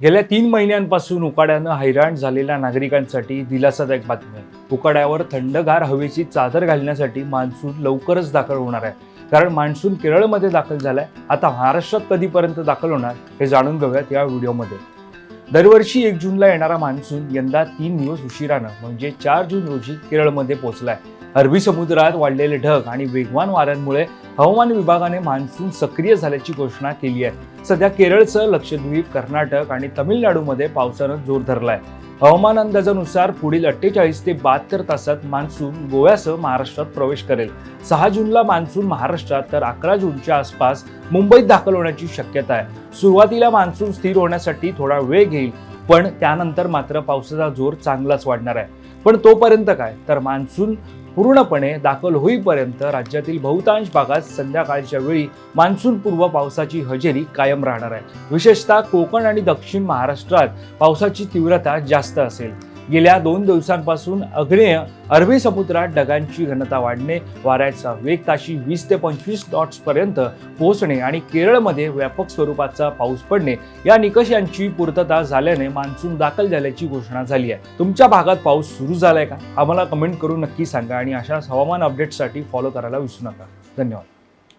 गेल्या 3 महिन्यांपासून उकाड्यानं हैराण झालेल्या नागरिकांसाठी दिलासादायक बातमी आहे. उकाड्यावर थंडगार हवेची चादर घालण्यासाठी मान्सून लवकरच दाखल होणार आहे. कारण मान्सून केरळमध्ये दाखल झालाय. आता महाराष्ट्रात कधीपर्यंत दाखल होणार हे जाणून घेऊयात या व्हिडिओमध्ये. दरवर्षी 1 जूनला येणारा मान्सून यंदा 3 दिवस उशिरानं म्हणजे 4 जून रोजी केरळमध्ये पोहोचलाय. अरबी समुद्रात वाढलेले ढग आणि वेगवान वाऱ्यांमुळे हवामान विभागाने मान्सून सक्रिय झाल्याची घोषणा केली आहे. सध्या केरळचं लक्षद्वीप, कर्नाटक आणि तामिळनाडूमध्ये पावसानं जोर धरलाय. हवामान अंदाजानुसार पुढील 48 ते 72 तासात मान्सून गोव्यासह महाराष्ट्रात प्रवेश करेल. 6 जूनला मान्सून महाराष्ट्रात तर 11 जूनच्या आसपास मुंबईत दाखल होण्याची शक्यता आहे. सुरुवातीला मान्सून स्थिर होण्यासाठी थोडा वेळ घेईल, पण त्यानंतर मात्र पावसाचा जोर चांगलाच वाढणार आहे. पण तोपर्यंत काय, तर मान्सून पूर्णपणे दाखल होईपर्यंत राज्यातील बहुतांश भागात संध्याकाळच्या वेळी मान्सूनपूर्व पावसाची हजेरी कायम राहणार आहे. विशेषतः कोकण आणि दक्षिण महाराष्ट्रात पावसाची तीव्रता जास्त असेल. गेल्या 2 दिवसांपासून आग्नेय अरबी समुद्रात ढगांची घनता वाढणे, वाऱ्याचा वेग ताशी 20 ते 25 नॉट्स पर्यंत पोहोचणे आणि केरळमध्ये व्यापक स्वरूपाचा पाऊस पडणे या निकष यांची पूर्तता झाल्याने मान्सून दाखल झाल्याची घोषणा झाली आहे. तुमच्या भागात पाऊस सुरू झालाय का? आम्हाला कमेंट करून नक्की सांगा आणि अशाच हवामान अपडेट्ससाठी फॉलो करायला विसरू नका. धन्यवाद.